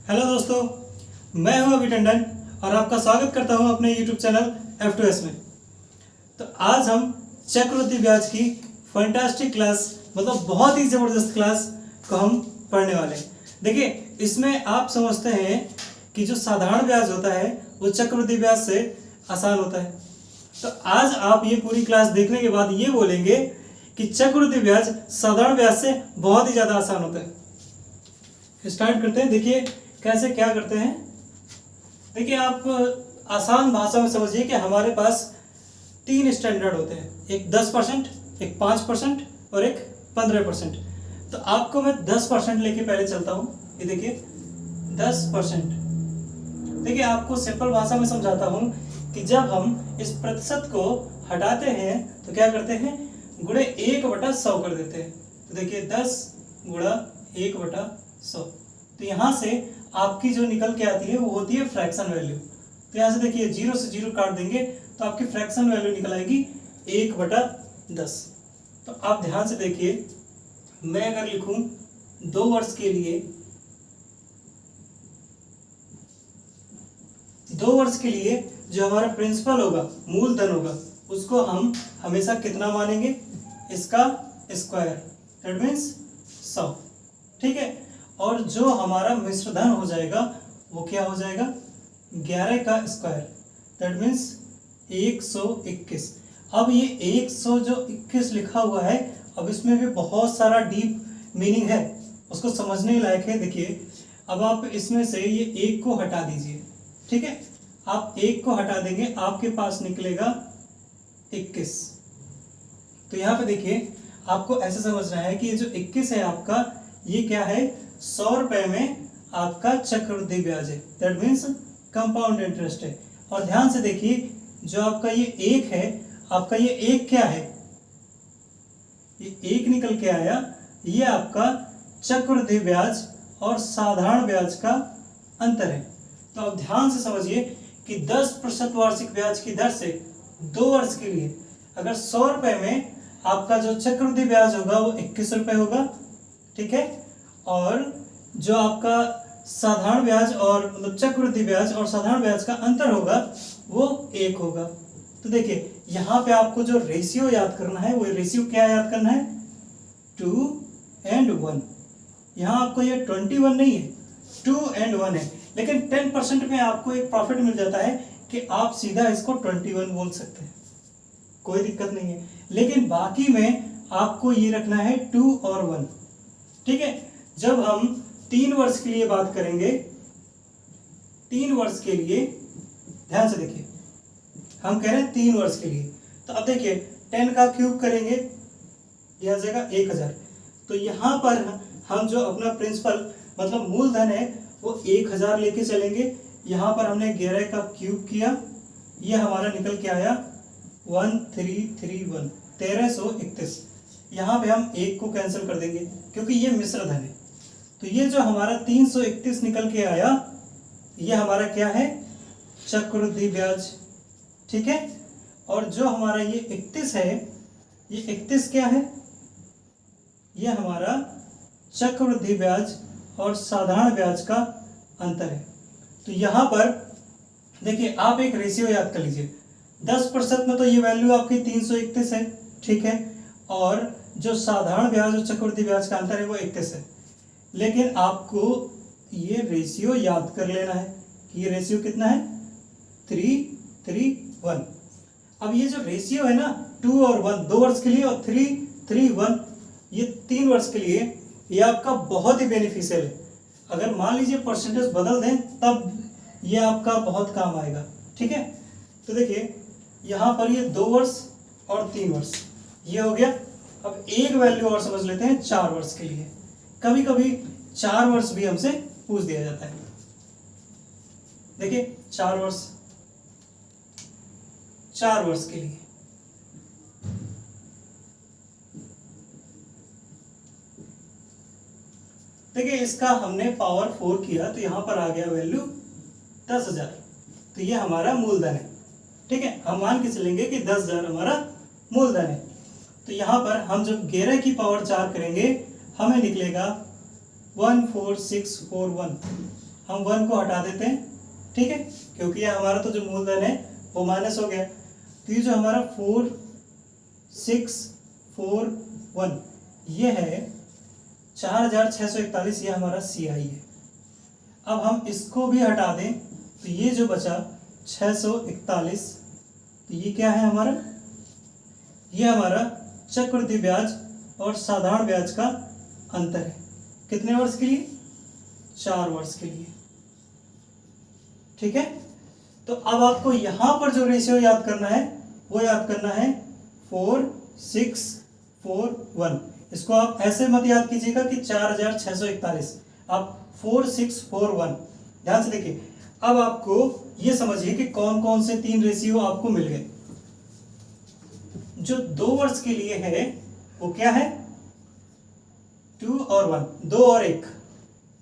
Hello दोस्तों, मैं हूं अभी टंडन और आपका स्वागत करता हूं अपने YouTube चैनल F2S में। तो आज हम चक्रवृद्धि ब्याज की फैंटास्टिक क्लास, मतलब बहुत ही ज़बरदस्त क्लास को हम पढ़ने वाले हैं। देखिए, इसमें आप समझते हैं कि जो साधारण ब्याज होता है वो चक्रवृद्धि ब्याज से आसान होता है। तो आज आप ये पूरी क्लास देखने के बाद ये बोलेंगे कि चक्रवृद्धि ब्याज साधारण ब्याज से बहुत ही ज़्यादा आसान होता है। स्टार्ट करते हैं। देखिए कैसे क्या करते हैं। देखिए, आप आसान भाषा में समझिए कि हमारे पास 3 स्टैंडर्ड होते हैं, एक 10%, एक 5% और एक 15%। तो आपको मैं 10% लेके पहले चलता हूँ। ये देखिए 10%। देखिए, आपको सिंपल भाषा में समझाता हूँ कि जब हम इस प्रतिशत को हटाते हैं तो क्या करते हैं, गुणे 1/100 कर देते हैं। तो देखिए 10 गुणा 1/100। तो यहाँ से आपकी जो निकल के आती है वो होती है फ्रैक्शन वैल्यू। तो यहाँ से देखिए 0 से 0 काट देंगे तो आपकी फ्रैक्शन वैल्यू निकल आएगी 1/10। तो आप ध्यान से देखिए, मैं अगर लिखूं 2 वर्ष के लिए, 2 वर्ष के लिए जो हमारा प्रिंसिपल होगा, मूलधन होगा, उसको हम हमेशा कितना मानेंगे, इसका स्क्वायर, दैट मीन्स 100। ठीक है। और जो हमारा मिश्र धन हो जाएगा वो क्या हो जाएगा, 11 का स्क्वायर, दैट मीन्स 121। अब ये 121 लिखा हुआ है, अब इसमें भी बहुत सारा डीप मीनिंग है, उसको समझने लायक है। देखिए, अब आप इसमें से ये 1 को हटा दीजिए। ठीक है, आप 1 को हटा देंगे, आपके पास निकलेगा 21। तो यहाँ पे देखिए, आपको ऐसे समझना है कि ये जो 21 है आपका, ये क्या है, 100 रुपए में आपका चक्रवृद्धि ब्याज है, दैट मीन्स कंपाउंड इंटरेस्ट है। और ध्यान से देखिए, जो आपका ये 1 है, आपका ये 1 क्या है, ये 1 निकल के आया, ये आपका चक्रवृद्धि ब्याज और साधारण ब्याज का अंतर है। तो आप ध्यान से समझिए कि 10% वार्षिक ब्याज की दर से 2 वर्ष के लिए अगर 100 रुपए में आपका जो चक्रवृद्धि ब्याज होगा वो 21 रुपए होगा। ठीक है। और जो आपका साधारण ब्याज और मतलब चक्रवृद्धि ब्याज और साधारण ब्याज का अंतर होगा वो 1 होगा। तो देखिए, यहाँ पे आपको जो रेशियो याद करना है, वो रेशियो क्या याद करना है, 2 and 1। यहाँ आपको ये 21 नहीं है, 2 and 1 है। लेकिन 10% में आपको एक प्रॉफिट मिल जाता है कि आप सीधा इसको 21 बोल सकते हैं, कोई दिक्कत नहीं है। लेकिन बाकी में आपको ये रखना है 2 और 1। ठीक है। जब हम 3 वर्ष के लिए बात करेंगे, 3 वर्ष के लिए ध्यान से देखिए, हम कह रहे हैं 3 वर्ष के लिए। तो अब देखिए 10 का क्यूब करेंगे, यह आ जाएगा 1000। तो यहाँ पर हम जो अपना प्रिंसिपल मतलब मूलधन है वो 1000 लेके चलेंगे। यहाँ पर हमने 11 का क्यूब किया, यह हमारा निकल के आया 1331, 1331। यहाँ पे हम 1 को कैंसिल कर देंगे क्योंकि ये मिश्र धन है। तो ये जो हमारा 331 निकल के आया, ये हमारा क्या है, चक्रवृद्धि ब्याज। ठीक है। और जो हमारा ये 31 है, ये 31 क्या है, ये हमारा चक्रवृद्धि ब्याज और साधारण ब्याज का अंतर है। तो यहाँ पर देखिए, आप एक रेशियो याद कर लीजिए, 10% में तो ये वैल्यू आपकी 331 है। ठीक है। और जो साधारण ब्याज और चक्रवृद्धि ब्याज का अंतर है वो 31 है। लेकिन आपको ये रेशियो याद कर लेना है कि ये रेशियो कितना है, 3:1। अब ये जो रेशियो है ना, 2 और 1, 2 वर्ष के लिए, और 3:1 ये 3 वर्ष के लिए, ये आपका बहुत ही बेनिफिशियल है। अगर मान लीजिए परसेंटेज बदल दें तब ये आपका बहुत काम आएगा। ठीक है। तो देखिए, यहाँ पर ये 2 वर्ष और 3 वर्ष ये हो गया। अब एक वैल्यू और समझ लेते हैं 4 वर्ष के लिए। कभी कभी 4 वर्ष भी हमसे पूछ दिया जाता है। देखिए 4 वर्ष, 4 वर्ष के लिए देखिए, इसका हमने पावर 4 किया तो यहां पर आ गया वैल्यू 10,000। तो ये हमारा मूलधन है। ठीक है, हम मान के चलेंगे कि 10,000 हमारा मूलधन है। तो यहाँ पर हम जब 11 की पावर 4 करेंगे, हमें निकलेगा 14641। हम 1 को हटा देते हैं, ठीक है, क्योंकि ये हमारा तो जो मूलधन है वो माइनस हो गया। तो ये जो हमारा 4641 ये है 4641, ये हमारा CI है। अब हम इसको भी हटा दें तो ये जो बचा 641, तो ये क्या है हमारा, ये हमारा चक्रवृद्धि ब्याज और साधारण ब्याज का अंतर है। कितने वर्ष के लिए? 4 वर्ष के लिए, ठीक है। तो अब आपको यहां पर जो रेशियो याद करना है वो याद करना है 4641। इसको आप ऐसे मत याद कीजिएगा कि 4641, आप 4641 ध्यान से देखिए। अब आपको ये समझिए कि कौन कौन से 3 रेशियो आपको मिल गए। जो 2 वर्ष के लिए है वो क्या है? 2 और 1, 2 और 1।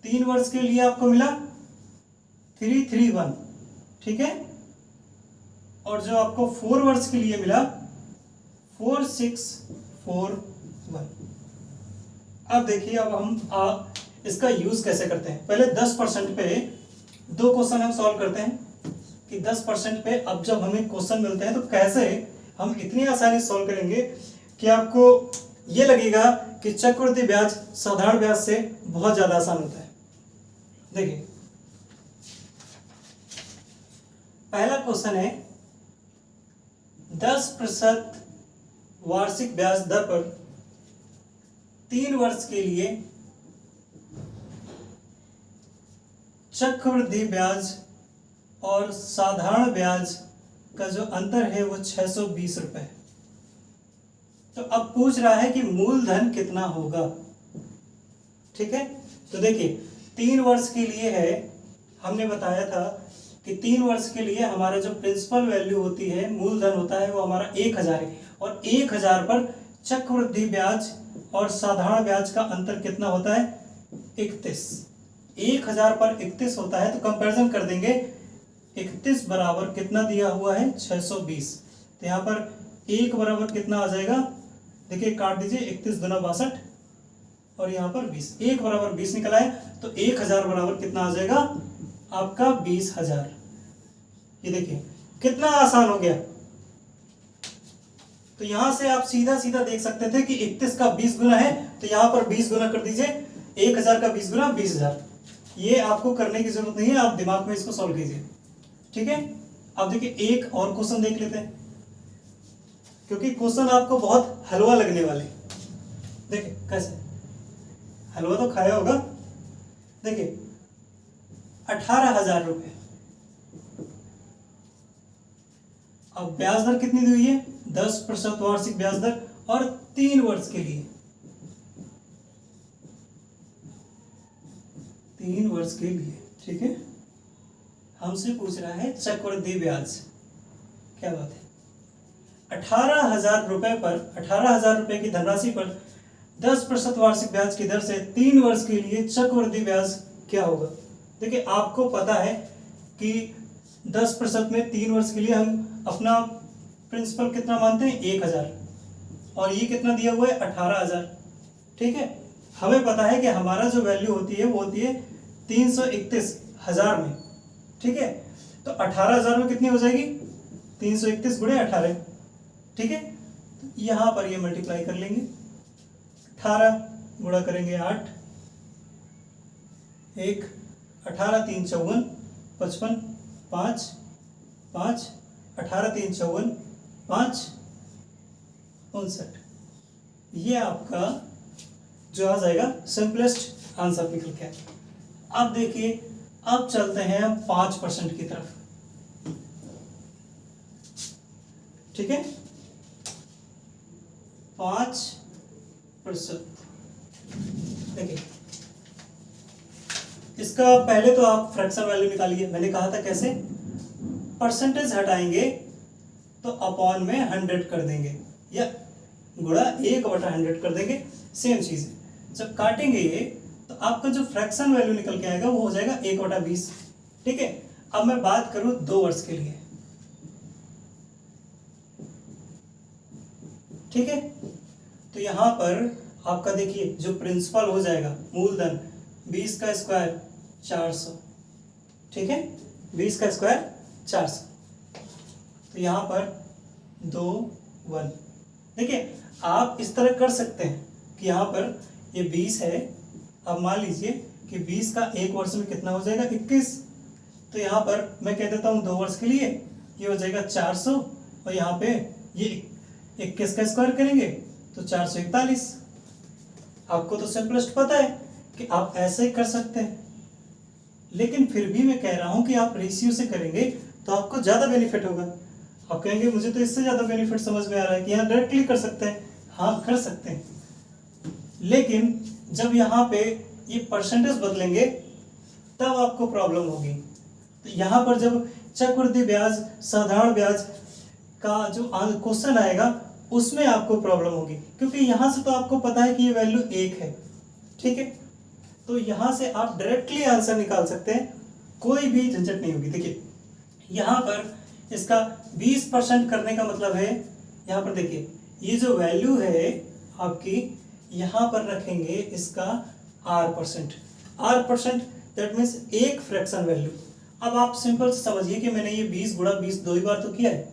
3 वर्ष के लिए आपको मिला 331, ठीक है। और जो आपको 4 वर्ष के लिए मिला 4641। अब देखिए, अब हम इसका यूज कैसे करते हैं। पहले 10% पे 2 क्वेश्चन हम सॉल्व करते हैं कि 10% पे अब जब हमें क्वेश्चन मिलते हैं तो कैसे हम इतनी आसानी से सॉल्व करेंगे कि आपको ये लगेगा कि चक्रवृद्धि ब्याज साधारण ब्याज से बहुत ज्यादा आसान होता है। देखिए, पहला क्वेश्चन है 10% वार्षिक ब्याज दर पर 3 वर्ष के लिए चक्रवृद्धि ब्याज और साधारण ब्याज का जो अंतर है वो 620 रुपए। तो अब पूछ रहा है कि मूलधन कितना होगा, ठीक है। तो देखिए, 3 वर्ष के लिए है, हमने बताया था कि 3 वर्ष के लिए हमारा जो प्रिंसिपल वैल्यू होती है, मूलधन होता है, वो हमारा 1000 है। और 1000 पर चक्रवृद्धि ब्याज और साधारण ब्याज का अंतर कितना होता है? 31। 1000 पर 31 होता है, तो कंपैरिजन कर देंगे। 31 बराबर कितना दिया हुआ है? 620। तो यहाँ पर 1 बराबर कितना आ जाएगा? देखिए, काट दीजिए, 31 दूना 62 और यहाँ पर 20। 1 बराबर 20 निकला है, तो 1000 बराबर कितना आ जाएगा? आपका 20,000। ये देखिए कितना आसान हो गया। तो यहां से आप सीधा सीधा देख सकते थे कि 31 का 20 गुना है, तो यहां पर 20 गुना कर दीजिए। 1000 का 20 गुना 20,000। ये आपको करने की जरूरत नहीं है, आप दिमाग में इसको सॉल्व कीजिए, ठीक है। अब देखिए, एक और क्वेश्चन देख लेते हैं, क्योंकि क्वेश्चन आपको बहुत हलवा लगने वाले। देखिए कैसे, हलवा तो खाया होगा। देखिए, 18,000 रुपए। अब ब्याज दर कितनी दी हुई है? 10% वार्षिक ब्याज दर और 3 वर्ष के लिए। 3 वर्ष के लिए, ठीक है। हमसे पूछ रहा है चक्रवृद्धि ब्याज। क्या बात है, 18,000 रुपए पर, 18,000 रुपए की धनराशि पर 10% वार्षिक ब्याज की दर से 3 वर्ष के लिए चक्रवृद्धि ब्याज क्या होगा? देखिए, आपको पता है कि 10% में 3 वर्ष के लिए हम अपना प्रिंसिपल कितना मानते हैं? 1000। और ये कितना दिया हुआ है? 18,000, ठीक है। हमें पता है कि हमारा जो वैल्यू होती है वो होती है 331,000 में, ठीक है। तो 18,000 में कितनी हो जाएगी? 331 गुणे 18, ठीक है। तो यहां पर ये मल्टीप्लाई कर लेंगे। 18 गुणा करेंगे 8, 1, 18 3 54, 55, 5, 5, 18 3 54, 5, 59। ये आपका जो आ जाएगा सिंपलेस्ट आंसर निकल के। अब देखिए, अब चलते हैं हम 5% की तरफ, ठीक है। 5%। देखिए, इसका पहले तो आप फ्रैक्शन वैल्यू निकालिए। मैंने कहा था कैसे, परसेंटेज हटाएंगे तो अपॉन में 100 कर देंगे या गुणा 1/100 कर देंगे, सेम चीज है। जब काटेंगे ये तो आपका जो फ्रैक्शन वैल्यू निकल के आएगा वो हो जाएगा 1/20, ठीक है। अब मैं बात करूं 2 वर्ष के लिए, ठीक है। तो यहां पर आपका देखिए जो प्रिंसिपल हो जाएगा, मूलधन 20 का स्क्वायर 400, ठीक है, 20 का स्क्वायर 400। तो यहाँ पर 2 1। देखिए आप इस तरह कर सकते हैं कि यहाँ पर ये 20 है, अब मान लीजिए कि 20 का एक वर्ष में कितना हो जाएगा 21। तो यहाँ पर मैं कह देता हूँ 2 वर्ष के लिए ये हो जाएगा 400, और यहाँ पे ये 21 का स्क्वायर करेंगे तो 441। आपको तो सिंपलेस्ट पता है कि आप ऐसे ही कर सकते हैं, लेकिन फिर भी मैं कह रहा हूं कि आप रेशियो से करेंगे तो आपको ज़्यादा बेनिफिट होगा। आप कहेंगे मुझे तो इससे ज़्यादा बेनिफिट समझ में आ रहा है कि यहाँ डायरेक्टली कर सकते हैं। हाँ कर सकते हैं, लेकिन जब यहाँ पे ये परसेंटेज बदलेंगे तब आपको प्रॉब्लम होगी। तो यहाँ पर जब चक्रवृद्धि ब्याज साधारण ब्याज का जो क्वेश्चन आएगा उसमें आपको प्रॉब्लम होगी, क्योंकि यहाँ से तो आपको पता है कि ये वैल्यू 1 है, ठीक है। तो यहाँ से आप डायरेक्टली आंसर निकाल सकते हैं, कोई भी झंझट नहीं होगी। देखिए यहाँ पर इसका 20% करने का मतलब है, यहाँ पर देखिए ये जो वैल्यू है आपकी यहाँ पर रखेंगे इसका r%, दैट मीन्स एक फ्रैक्शन वैल्यू। अब आप सिंपल से समझिए कि मैंने ये 20 गुणा 20 दो ही बार तो किया है।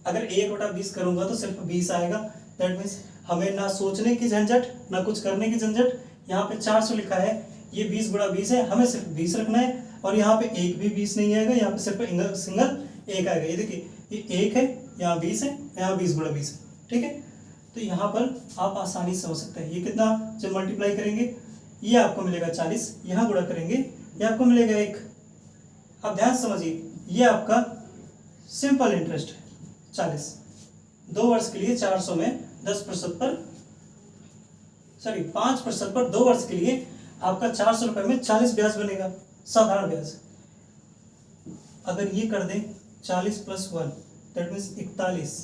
अगर 1/20 करूंगा तो सिर्फ 20 आएगा, दैट मीन्स हमें ना सोचने की झंझट ना कुछ करने की झंझट। यहाँ पे 400 लिखा है, ये 20 गुणा 20 है, हमें सिर्फ 20 रखना है, और यहाँ पे एक भी 20 नहीं आएगा, यहाँ पे सिर्फ सिंगल 1 आएगा। ये देखिए ये 1 है, यहाँ 20 है, यहाँ 20 गुणा 20 है, ठीक है। तो यहाँ पर आप आसानी से समझ सकते हैं। ये कितना जब मल्टीप्लाई करेंगे ये आपको मिलेगा 40, यहाँ गुणा करेंगे ये आपको मिलेगा 1। अब ध्यान से समझिए, ये आपका सिंपल इंटरेस्ट है 40, 2 वर्ष के लिए 400 में 10% पर, सॉरी 5% पर 2 वर्ष के लिए आपका 400 रुपए में 40 ब्याज बनेगा, साधारण ब्याज। अगर ये कर दें 40 + 1 दैट मीन्स 41,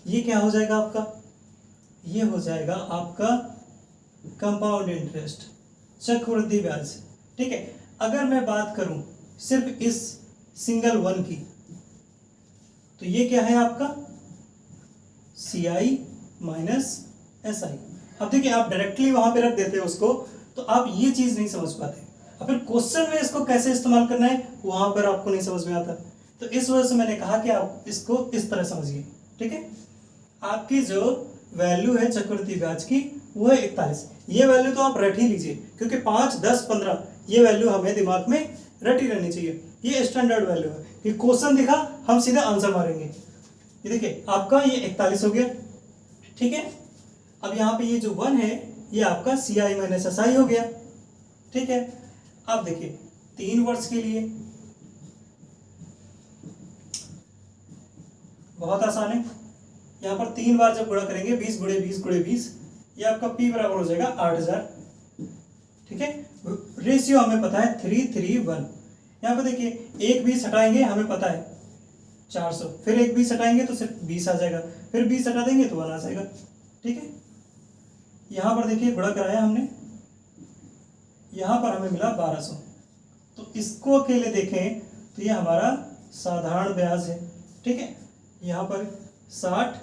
ये क्या हो जाएगा आपका, ये हो जाएगा आपका कंपाउंड इंटरेस्ट, चक्रवृद्धि ब्याज, ठीक है। अगर मैं बात करूं सिर्फ इस सिंगल 1 की, तो ये क्या है आपका CI - SI। अब देखिए आप डायरेक्टली वहां पे रख देते हैं उसको, तो आप ये चीज नहीं समझ पाते, और फिर क्वेश्चन में इसको कैसे इस्तेमाल करना है वहां पर आपको नहीं समझ में आता। तो इस वजह से मैंने कहा कि आप इसको इस तरह समझिए, ठीक है। आपकी जो वैल्यू है चक्रवृद्धि ब्याज की वो है 41। ये वैल्यू तो आप रट ही लीजिए, क्योंकि 5, 10, 15 ये वैल्यू हमें दिमाग में रटी रहनी चाहिए। ये स्टैंडर्ड वैल्यू है कि क्वेश्चन दिखा हम सीधा आंसर मारेंगे। ये देखिए आपका ये 41 हो गया, ठीक है। अब यहाँ पे ये जो 1 है ये आपका CI - SI हो गया, ठीक है। अब देखिए 3 वर्ष के लिए बहुत आसान है। यहाँ पर 3 बार जब गुणा करेंगे 20 × 20 × 20, ये आपका P बराबर हो जाएगा 8000, ठीक है। रेशियो हमें पता है 3:1। यहाँ पर देखिए एक 20 हटाएंगे हमें पता है 400, फिर एक 20 हटाएंगे तो सिर्फ 20 आ जाएगा, फिर 20 हटा देंगे तो 1 आ जाएगा, ठीक है। यहाँ पर देखिए गुणा कराया हमने, यहाँ पर हमें मिला 1200। तो इसको अकेले देखें तो ये हमारा साधारण ब्याज है, ठीक है। यहाँ पर 60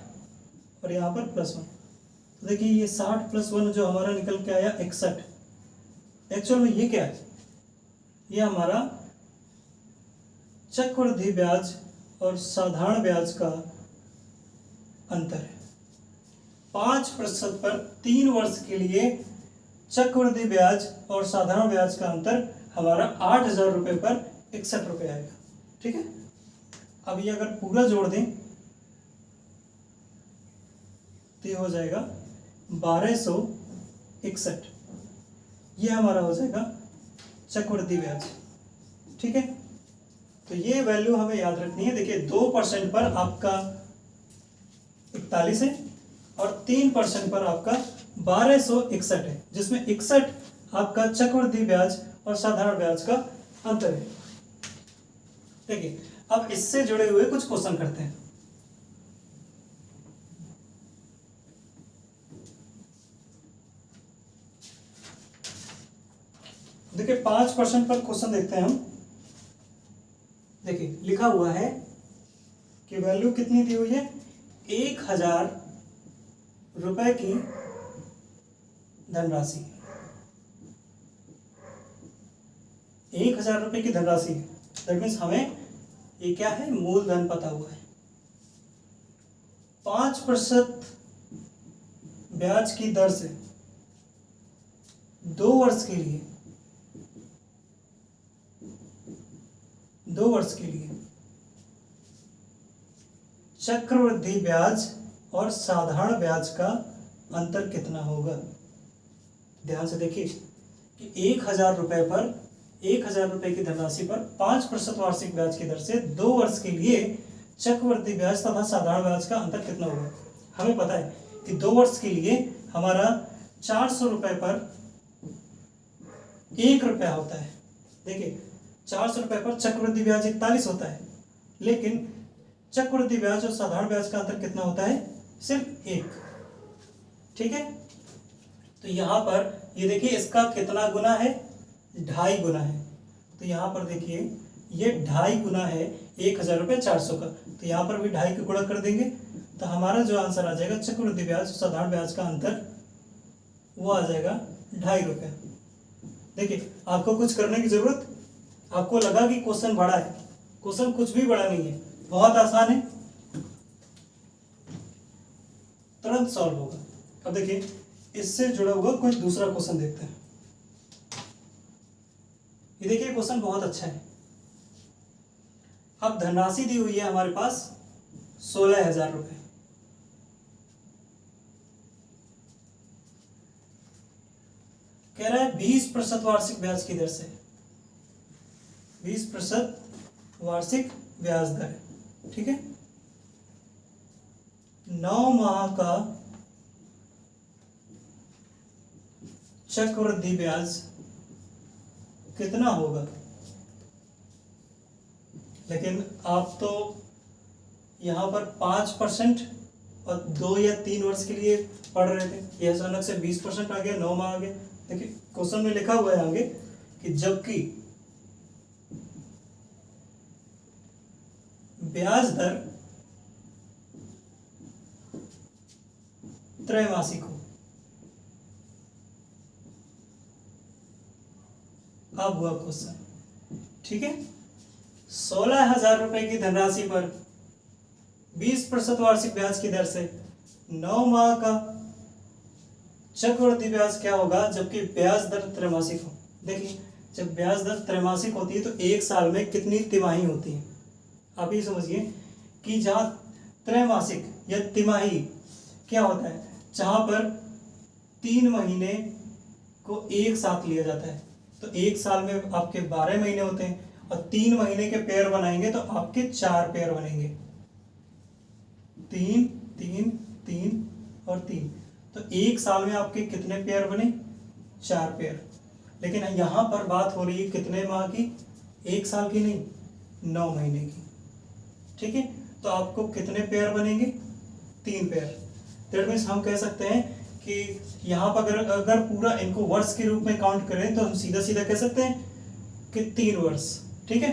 और यहाँ पर +1, तो देखिए ये 60 + 1 जो हमारा निकल के आया 61। एक्चुअल में ये क्या है, ये हमारा चक्रवृद्धि ब्याज और साधारण ब्याज का अंतर है। 5% पर 3 वर्ष के लिए चक्रवृद्धि ब्याज और साधारण ब्याज का अंतर हमारा 8000 रुपये पर 61 रुपये आएगा, ठीक है। अब ये अगर पूरा जोड़ दें तो ये हो जाएगा 1261, ये हमारा हो जाएगा चक्रवृद्धि ब्याज, ठीक है। तो ये वैल्यू हमें याद रखनी है। देखिए 2% पर आपका 41 है और 3% पर आपका 1261 है, जिसमें 61 आपका चक्रवृद्धि ब्याज और साधारण ब्याज का अंतर है। देखिए अब इससे जुड़े हुए कुछ क्वेश्चन करते हैं। देखिए 5% पर क्वेश्चन देखते हैं हम। देखिए लिखा हुआ है कि वैल्यू कितनी दी हुई है, 1000 रुपए की धनराशि, 1000 रुपए की धनराशि है, दैट मीन्स हमें ये क्या है, मूलधन पता हुआ है। 5% ब्याज की दर से 2 वर्ष के लिए, 2 वर्ष के लिए चक्रवृद्धि ब्याज और साधारण ब्याज का अंतर कितना होगा। ध्यान से देखिए कि 1000 रुपये पर, 1000 रुपये की धनराशि पर 5% वार्षिक ब्याज की दर से 2 वर्ष के लिए चक्रवृद्धि ब्याज तथा साधारण ब्याज का अंतर कितना होगा। हमें पता है कि 2 वर्ष के लिए हमारा 400 रुपये पर 1 रुपया होता है। देखिए 400 रुपये पर चक्रवृद्धि ब्याज 41 होता है, लेकिन चक्रवृद्धि ब्याज और साधारण ब्याज का अंतर कितना होता है, सिर्फ 1। ठीक है, तो यहाँ पर ये देखिए इसका कितना गुना है, 2.5 गुना है। तो यहाँ पर देखिए ये 2.5 गुना है 1000 रुपये 400 का, तो यहाँ पर भी 2.5 का गुणा कर देंगे तो हमारा जो आंसर आ जाएगा चक्रवृद्धि ब्याज और साधारण ब्याज का अंतर वो आ जाएगा 2.5 रुपये। देखिए आपको कुछ करने की जरूरत, आपको लगा कि क्वेश्चन बड़ा है, क्वेश्चन कुछ भी बड़ा नहीं है, बहुत आसान है, तुरंत सॉल्व होगा। अब देखिए इससे जुड़ा हुआ कोई दूसरा क्वेश्चन देखते हैं। ये देखिए क्वेश्चन बहुत अच्छा है। अब धनराशि दी हुई है हमारे पास 16,000 रुपये। कह रहा है 20% वार्षिक ब्याज की दर से, 20% वार्षिक ब्याज दर, ठीक है। 9 माह का चक्रवृद्धि ब्याज कितना होगा। लेकिन आप तो यहाँ पर 5% और 2 या 3 वर्ष के लिए पढ़ रहे थे, यह अचानक से 20% आ गया, 9 माह आ गया। देखिए क्वेश्चन में लिखा हुआ है आगे कि जबकि ब्याज दर त्रैमासिक हो। अब हुआ क्वेश्चन, ठीक है। 16,000 रुपए की धनराशि पर 20% वार्षिक ब्याज की दर से 9 माह का चक्रवृद्धि ब्याज क्या होगा जबकि ब्याज दर त्रैमासिक हो। देखिए जब ब्याज दर त्रैमासिक होती है तो एक साल में कितनी तिमाही होती है। आप ये समझिए कि जहाँ त्रैमासिक या तिमाही क्या होता है, जहाँ पर 3 महीने को एक साथ लिया जाता है। तो एक साल में आपके 12 महीने होते हैं और 3 महीने के पेयर बनाएंगे तो आपके 4 पेयर बनेंगे, 3 3 3 और 3। तो एक साल में आपके कितने पेयर बने, 4 पेयर। लेकिन यहाँ पर बात हो रही है कितने माह की, एक साल की नहीं, 9 महीने की, ठीक है। तो आपको कितने पेयर बनेंगे, 3 पेयर। दैट मीन्स हम कह सकते हैं कि यहाँ पर अगर पूरा इनको वर्ष के रूप में काउंट करें तो हम सीधा सीधा कह सकते हैं कि 3 वर्ष, ठीक है।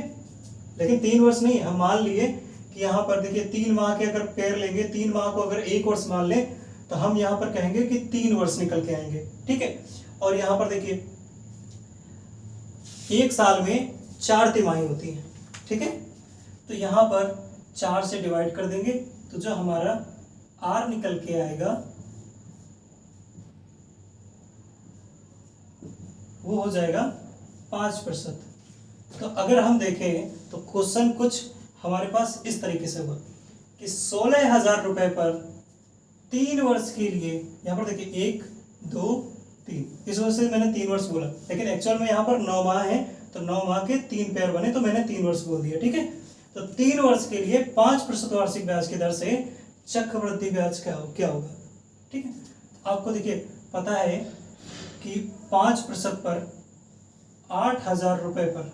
लेकिन 3 वर्ष नहीं, हम मान लिए कि यहाँ पर देखिए 3 माह के अगर पेयर लेंगे, 3 माह को अगर 1 वर्ष मान लें तो हम यहाँ पर कहेंगे कि 3 वर्ष निकल के आएंगे, ठीक है। और यहाँ पर देखिए एक साल में 4 तिमाही होती है, ठीक है। तो यहाँ पर 4 से डिवाइड कर देंगे तो जो हमारा R निकल के आएगा वो हो जाएगा 5%। तो अगर हम देखें तो क्वेश्चन कुछ हमारे पास इस तरीके से होगा कि 16,000 रुपए पर 3 वर्ष के लिए, यहाँ पर देखिए 1 2 3, इस वजह से मैंने 3 वर्ष बोला, लेकिन एक्चुअल में यहाँ पर 9 माह है तो 9 माह के 3 पेयर बने तो मैंने 3 वर्ष बोल दिया, ठीक है। तो 3 वर्ष के लिए 5% वार्षिक ब्याज की दर से चक्रवृद्धि ब्याज क्या होगा, ठीक है। आपको देखिए पता है कि 5% पर 8,000 रुपये पर,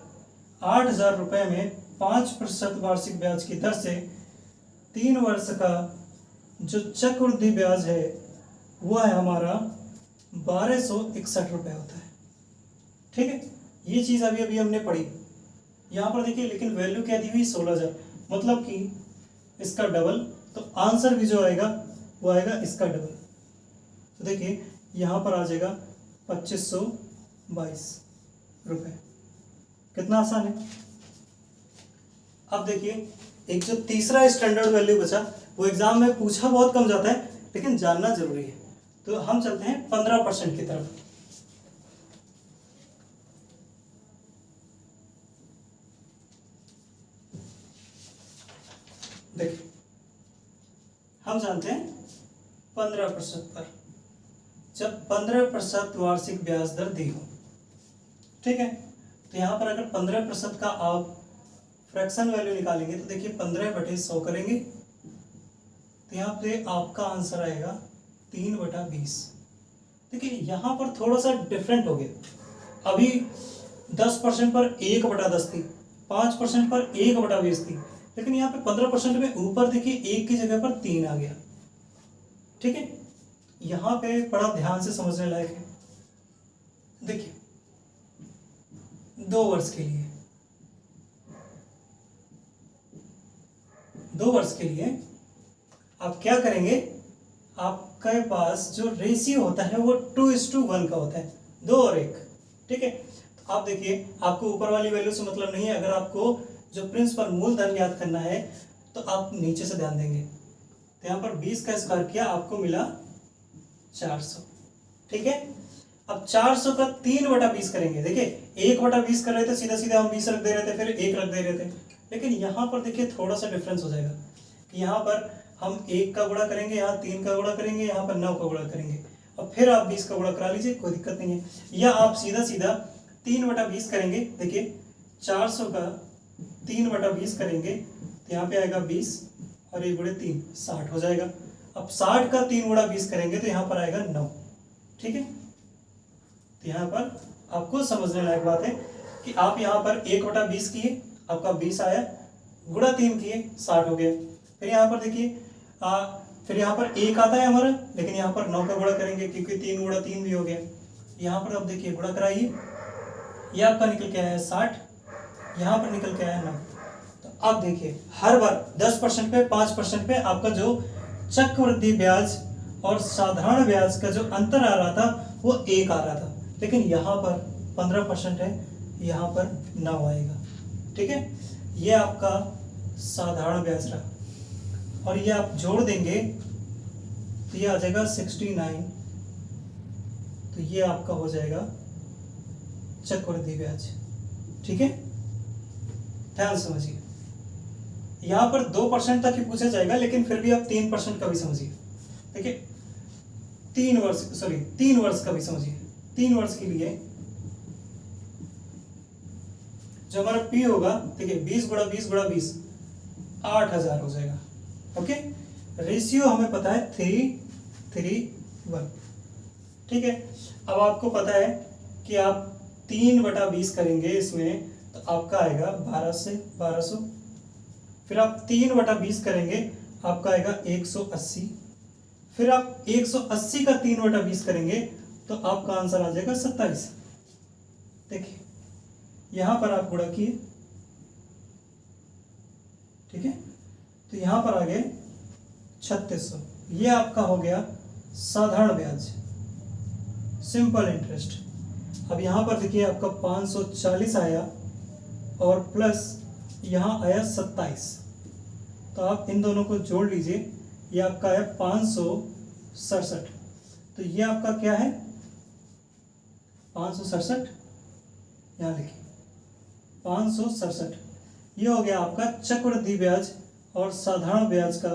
8,000 रुपये में 5% वार्षिक ब्याज की दर से 3 वर्ष का जो चक्रवृद्धि ब्याज है वो है हमारा 1,261 रुपये होता है, ठीक है। ये चीज़ अभी अभी हमने पढ़ी। यहाँ पर देखिए लेकिन वैल्यू क्या दी हुई, 16,000, मतलब कि इसका डबल। तो आंसर भी जो आएगा वो आएगा इसका डबल। तो देखिए यहाँ पर आ जाएगा 2,522 रुपये। कितना आसान है। अब देखिए एक जो तीसरा स्टैंडर्ड वैल्यू बचा, वो एग्जाम में पूछा बहुत कम जाता है लेकिन जानना जरूरी है। तो हम चलते हैं 15% की तरफ। देखिए हम जानते हैं 15% पर जब 15% वार्षिक ब्याज दर दी हो, ठीक है, तो यहाँ पर अगर 15% का आप फ्रैक्शन वैल्यू निकालेंगे तो देखिए 15/100 करेंगे तो यहाँ पे आपका आंसर आएगा 3/20। देखिए यहाँ पर थोड़ा सा डिफरेंट हो गया। अभी 10% पर 1/10 थी, 5% पर 1/20 थी, लेकिन यहाँ पे 15% में ऊपर देखिए 1 की जगह पर 3 आ गया। ठीक है, यहाँ पे बड़ा ध्यान से समझने लायक है। देखिए 2 वर्ष के लिए, 2 वर्ष के लिए आप क्या करेंगे, आपके पास जो रेशियो होता है वो 2:1 का होता है, 2 और 1। ठीक है, तो आप देखिए आपको ऊपर वाली वैल्यू से मतलब नहीं है। अगर आपको जो प्रिंसिपल मूलधन याद करना है तो आप नीचे से ध्यान देंगे। तो यहाँ पर 20 का स्क्वायर किया, आपको मिला 400। ठीक है, अब 400 का 3/20 करेंगे। देखिए 1/20 कर रहे थे, सीधा सीधा हम 20 रख दे रहे थे, फिर 1 रख दे रहे थे, लेकिन यहाँ पर देखिए थोड़ा सा डिफरेंस हो जाएगा कि यहाँ पर हम 1 का गुणा करेंगे, यहाँ 3 का गुणा करेंगे, यहाँ पर 9 का गुणा करेंगे, और फिर आप 20 का गुणा करा लीजिए, कोई दिक्कत नहीं है। या आप सीधा सीधा 3/20 करेंगे। देखिए 400 का 3/20 करेंगे तो यहाँ पे आएगा 20 और 1/3 60 हो जाएगा। अब 60 का 3/20 करेंगे तो यहाँ पर आएगा 9। ठीक है, तो यहाँ पर आपको समझने लायक बात है कि आप यहाँ पर 1/20 किए, आपका 20 आया, गुणा 3 किए 60 हो गया। फिर यहाँ पर देखिए फिर यहाँ पर 1 आता है हमारा, लेकिन यहाँ पर 9 का गुणा करेंगे क्योंकि 3 गुणा 3 भी हो गया। यहाँ पर अब देखिए गुणा कराइए, ये आपका निकल के आया है 60, यहाँ पर निकल के आया है 9। तो अब देखिए हर बार 10% पे 5% पे आपका जो चक्रवृद्धि ब्याज और साधारण ब्याज का जो अंतर आ रहा था वो 1 आ रहा था, लेकिन यहाँ पर 15% है, यहाँ पर 9 आएगा। ठीक है, ये आपका साधारण ब्याज रहा, और ये आप जोड़ देंगे तो ये आ जाएगा 69। तो ये आपका हो जाएगा चक्रवृद्धि ब्याज। ठीक है, ध्यान समझिए, यहाँ पर 2% तक ही पूछा जाएगा, लेकिन फिर भी आप 3% का भी समझिए। देखिए 3 वर्ष का भी समझिए। 3 वर्ष के लिए जो हमारा P होगा, देखिए 20 × 20 × 20 8000 हो जाएगा। ओके, रेशियो हमें पता है 3:1। ठीक है, अब आपको पता है कि आप 3/20 करेंगे इसमें तो आपका आएगा 1200। फिर आप 3/20 करेंगे, आपका आएगा 180। फिर आप 180 का 3/20 करेंगे तो आपका आंसर आ जाएगा 27। देखिए यहां पर आप गुणा किए, ठीक है, तो यहां पर आ गए 3600। ये आपका हो गया साधारण ब्याज, सिंपल इंटरेस्ट। अब यहां पर देखिए आपका 540 आया और प्लस यहां आया 27, तो आप इन दोनों को जोड़ लीजिए, ये आपका है 567। तो ये आपका क्या है 567, यहाँ लिखिए 567। ये हो गया आपका चक्रवृद्धि ब्याज और साधारण ब्याज का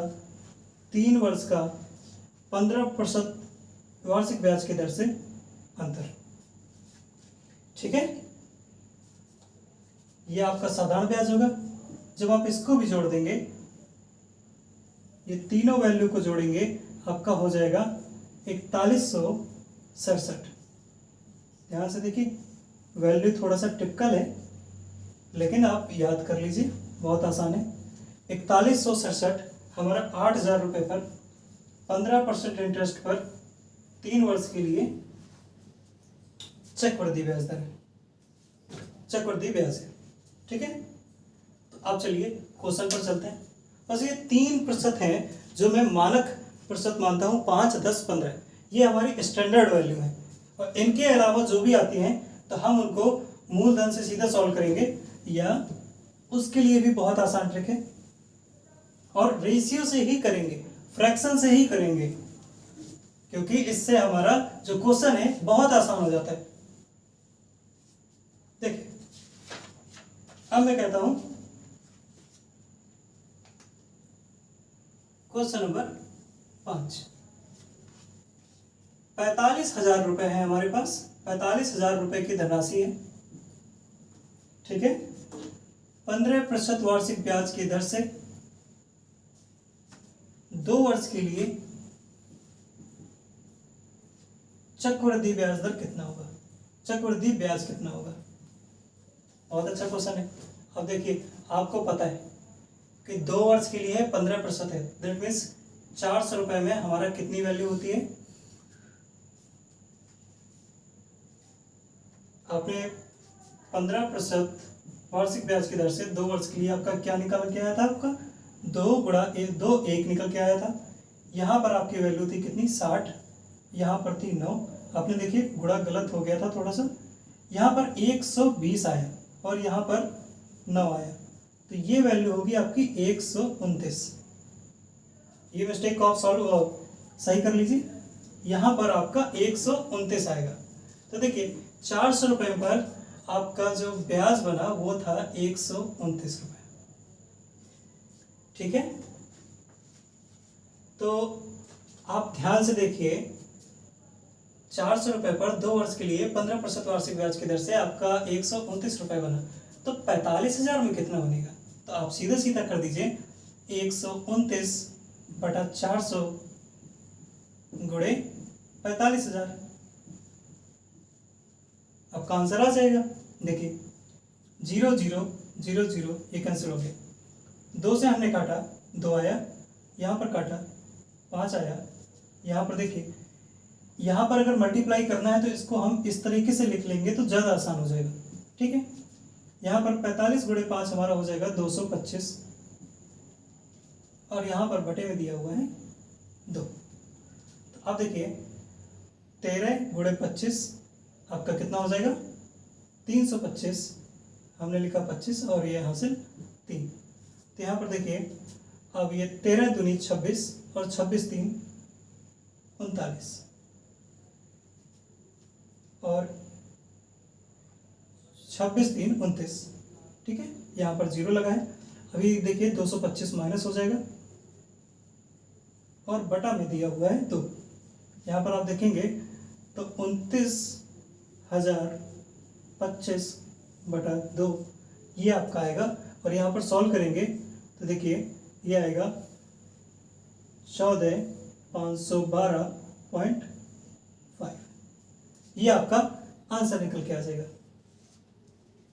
3 वर्ष का 15% वार्षिक ब्याज की दर से अंतर। ठीक है, ये आपका साधारण ब्याज होगा। जब आप इसको भी जोड़ देंगे, ये तीनों वैल्यू को जोड़ेंगे, आपका हो जाएगा 4167। ध्यान से देखिए, वैल्यू थोड़ा सा टिपिकल है, लेकिन आप याद कर लीजिए, बहुत आसान है। 4167 हमारा 8000 रुपये पर 15% इंटरेस्ट पर 3 वर्ष के लिए चक्रवृद्धि ब्याज दर है, चक्रवृद्धि ब्याज है। ठीक है, तो अब चलिए क्वेश्चन पर चलते हैं। बस ये 3% है जो मैं मानक प्रतिशत मानता हूँ, 5, 10, 15, ये हमारी स्टैंडर्ड वैल्यू है। और इनके अलावा जो भी आती हैं तो हम उनको मूलधन से सीधा सॉल्व करेंगे या उसके लिए भी बहुत आसान ट्रिक है, और रेशियो से ही करेंगे, फ्रैक्शन से ही करेंगे, क्योंकि इससे हमारा जो क्वेश्चन है बहुत आसान हो जाता है। देखिए अब मैं कहता हूं क्वेश्चन नंबर 5। 45,000 रुपए है हमारे पास, 45,000 रुपए की धनराशि है, ठीक है। 15% वार्षिक ब्याज की दर से 2 वर्ष के लिए चक्रवृद्धि ब्याज दर कितना होगा, चक्रवृद्धि ब्याज कितना होगा। बहुत अच्छा क्वेश्चन है। अब देखिए आपको पता है कि 2 वर्ष के लिए 15% है, दैट मीन्स 400 रुपए में हमारा कितनी वैल्यू होती है। आपने 15% वार्षिक ब्याज की दर से 2 वर्ष के लिए आपका क्या निकल के आया था, आपका 2 गुणा 1 2 1 निकल के आया था। यहाँ पर आपकी वैल्यू थी कितनी 60, यहाँ पर थी 9। आपने देखिए गुणा गलत हो गया था थोड़ा सा, यहाँ पर 120 आया और यहाँ पर 9 आया, तो ये वैल्यू होगी आपकी 129। ये मिस्टेक को आप सही कर लीजिए, यहाँ पर आपका 129 आएगा। तो देखिए 400 रुपये पर आपका जो ब्याज बना वो था 129 रुपये, ठीक है। तो आप ध्यान से देखिए 400 रुपये पर 2 वर्ष के लिए 15% वार्षिक ब्याज की दर से आपका 129 रुपये बना, तो 45,000 में कितना बनेगा। तो आप सीधा सीधा कर दीजिए 129 बटा 400 गुणे 45,000, आपका आंसर आ जाएगा। देखिए 0 0 0 0 ये कैंसिल हो गया, 2 से हमने काटा 2 आया, यहाँ पर काटा 5 आया, यहाँ पर देखिए यहाँ पर अगर मल्टीप्लाई करना है तो इसको हम इस तरीके से लिख लेंगे तो ज़्यादा आसान हो जाएगा, ठीक है। यहाँ पर 45 गुणे 5 हमारा हो जाएगा 225, और यहाँ पर बटे में दिया हुआ है 2। तो अब देखिए 13 गुणे 25 आपका कितना हो जाएगा 325, हमने लिखा 25 और ये हासिल 3। तो यहाँ पर देखिए अब ये 13 दूनी 26 और 26 3 39 और 26 3 29, ठीक है। यहाँ पर 0 लगा है। अभी देखिए 225 माइनस हो जाएगा और बटा में दिया हुआ है 2। यहाँ पर आप देखेंगे तो 29,025 बटा 2 ये आपका आएगा, और यहाँ पर सॉल्व करेंगे तो देखिए ये आएगा 14,512.5, ये आपका आंसर निकल के आ जाएगा,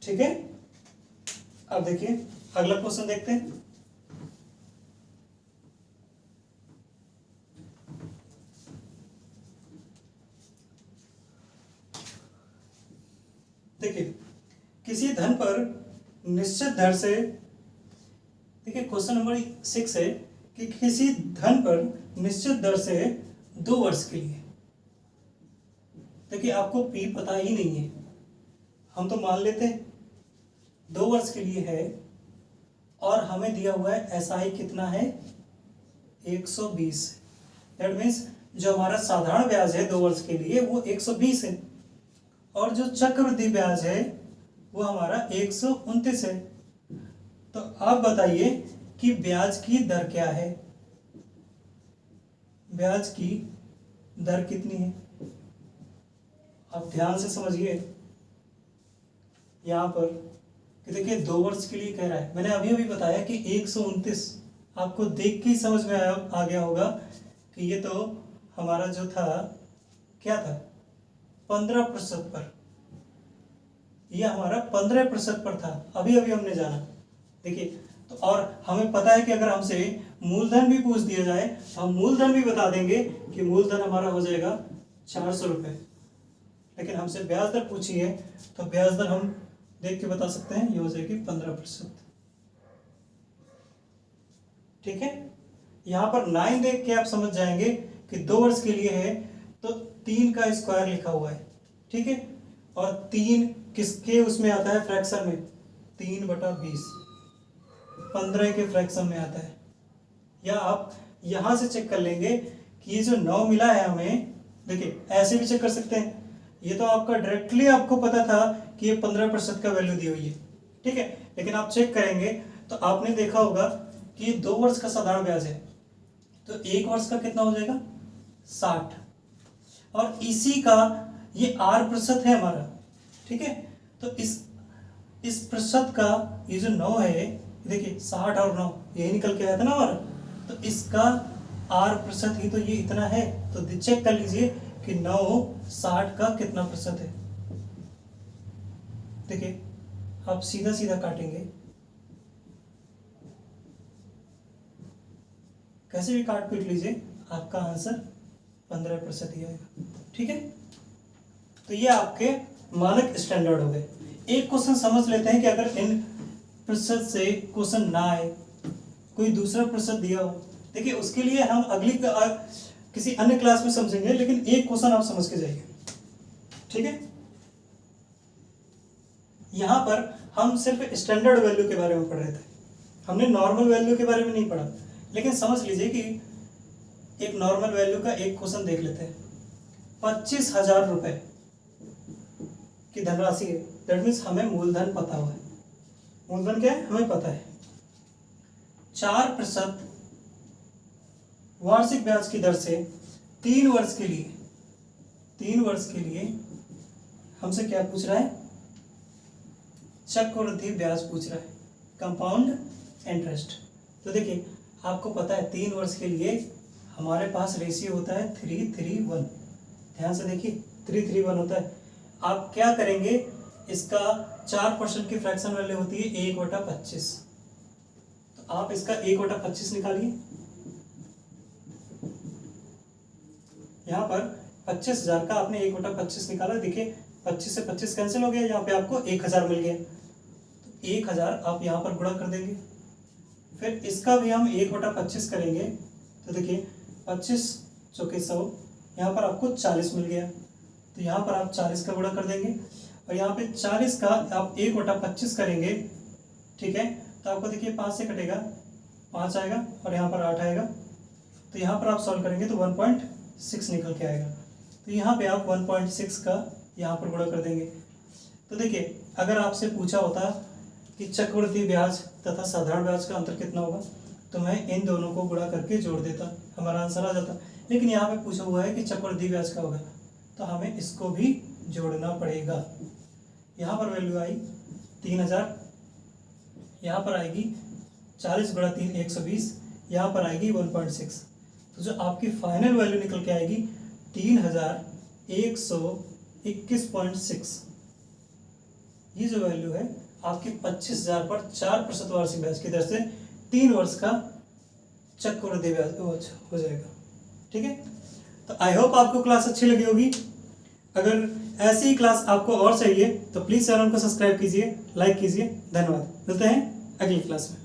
ठीक है। अब देखिए अगला क्वेश्चन देखते हैं। देखिए किसी धन पर निश्चित दर से, देखिए क्वेश्चन नंबर 6 है कि किसी धन पर निश्चित दर से 2 वर्ष के लिए, देखिए आपको पी पता ही नहीं है, हम तो मान लेते हैं 2 वर्ष के लिए है, और हमें दिया हुआ है एसआई कितना है 120, दैट मीन्स जो हमारा साधारण ब्याज है 2 वर्ष के लिए वो 120 है, और जो चक्रवृद्धि ब्याज है वो हमारा 129 है। तो आप बताइए कि ब्याज की दर क्या है, ब्याज की दर कितनी है। आप ध्यान से समझिए यहाँ पर कि देखिए 2 वर्ष के लिए कह रहा है, मैंने अभी अभी बताया कि 129, आपको देख के ही समझ में आ गया होगा कि ये तो हमारा जो था क्या था 15% पर, ये हमारा 15% पर था, अभी अभी हमने जाना। देखिए तो और हमें पता है कि अगर हमसे मूलधन भी पूछ दिया जाए तो हम मूलधन भी बता देंगे कि मूलधन हमारा हो जाएगा 400 रुपये, लेकिन हमसे ब्याज दर पूछी है तो ब्याज दर हम देख के बता सकते हैं, ये हो जाएगी 15%, ठीक है। यहाँ पर 9 देख के आप समझ जाएंगे कि 2 वर्ष के लिए है तो 3 का स्क्वायर लिखा हुआ है, ठीक है, और 3 किसके उसमें आता है फ्रैक्शन में 3/20, 15 के फ्रैक्शन में आता है। या आप यहाँ से चेक कर लेंगे कि ये जो 9 मिला है हमें, देखिए ऐसे भी चेक कर सकते हैं। ये तो आपका डायरेक्टली आपको पता था कि ये 15% का वैल्यू दी हुई है, ठीक है। लेकिन आप चेक करेंगे तो आपने देखा होगा कि ये 2 वर्ष का साधारण ब्याज है, तो 1 वर्ष का कितना हो जाएगा 60, और इसी का ये R% है हमारा, ठीक है। तो इस प्रतिशत का ये जो 9 है, देखिए 60 और 9 यही निकल के आया था ना हमारा, तो इसका R% ही तो ये इतना है। तो चेक कर लीजिए कि 9 60 का कितना प्रतिशत है। देखिए आप सीधा सीधा काटेंगे, कैसे भी काट पीट लीजिए, आपका आंसर 15% ही आएगा, ठीक है। तो ये आपके मानक स्टैंडर्ड हो गए। एक क्वेश्चन समझ लेते हैं कि अगर इन प्रतिशत से क्वेश्चन ना आए, कोई दूसरा प्रतिशत दिया हो, देखिए उसके लिए हम अगली किसी अन्य क्लास में समझेंगे, लेकिन एक क्वेश्चन आप समझ के जाइए, ठीक है। यहां पर हम सिर्फ स्टैंडर्ड वैल्यू के बारे में पढ़ रहे थे, हमने नॉर्मल वैल्यू के बारे में नहीं पढ़ा। लेकिन समझ लीजिए कि एक नॉर्मल वैल्यू का एक क्वेश्चन देख लेते हैं। 25,000 रुपए की धनराशि है, दैट मीन्स हमें मूलधन पता हुआ है। मूलधन क्या है हमें पता है। 4% वार्षिक ब्याज की दर से 3 वर्ष के लिए हमसे क्या पूछ रहा है, चक्रवृद्धि ब्याज पूछ रहा है, कंपाउंड इंटरेस्ट। तो देखिए आपको पता है 3 वर्ष के लिए हमारे पास रेशियो होता है 3:1। ध्यान से देखिए 3:1 होता है। आप क्या करेंगे, इसका 4% की फ्रैक्शन वैल्यू होती है 1/25, तो आप इसका 1/25 निकालिए। यहाँ पर 25,000 का आपने 1/25 निकाला, देखिए 25 से 25 कैंसिल हो गया, यहाँ पे आपको 1,000 मिल गया, तो 1,000 आप यहाँ पर गुणा कर देंगे। फिर इसका भी हम 1/25 करेंगे, तो देखिए 25 चौके 100, यहाँ पर आपको 40 मिल गया, तो यहाँ पर आप 40 का गुणा कर देंगे, और यहाँ पे 40 का आप 1/25 करेंगे, ठीक है। तो आपको देखिए 5 से कटेगा 5 आएगा, और यहाँ पर 8 आएगा, तो यहाँ पर आप सॉल्व करेंगे तो 1.6 निकल के आएगा। तो यहाँ पे आप 1.6 का यहाँ पर गुणा कर देंगे। तो देखिए अगर आपसे पूछा होता कि चक्रवृद्धि ब्याज तथा साधारण ब्याज का अंतर कितना होगा, तो मैं इन दोनों को गुणा करके जोड़ देता, हमारा आंसर आ जाता। लेकिन यहाँ पे पूछा हुआ है कि चक्रवृद्धि ब्याज का होगा, तो हमें इसको भी जोड़ना पड़ेगा। यहाँ पर वैल्यू आई 3,000, यहाँ पर आएगी 40 × 3 120, यहाँ पर आएगी 1.6, तो जो आपकी फाइनल वैल्यू निकल के आएगी 3,121.6। ये जो वैल्यू है आपकी 25,000 पर 4% वार्षिक ब्याज की दर से 3 वर्ष का चक्रवृद्धि ब्याज हो जाएगा, ठीक है। तो आई होप आपको क्लास अच्छी लगी होगी। अगर ऐसी ही क्लास आपको और चाहिए तो प्लीज़ चैनल को सब्सक्राइब कीजिए, लाइक कीजिए। धन्यवाद, मिलते हैं अगली क्लास में।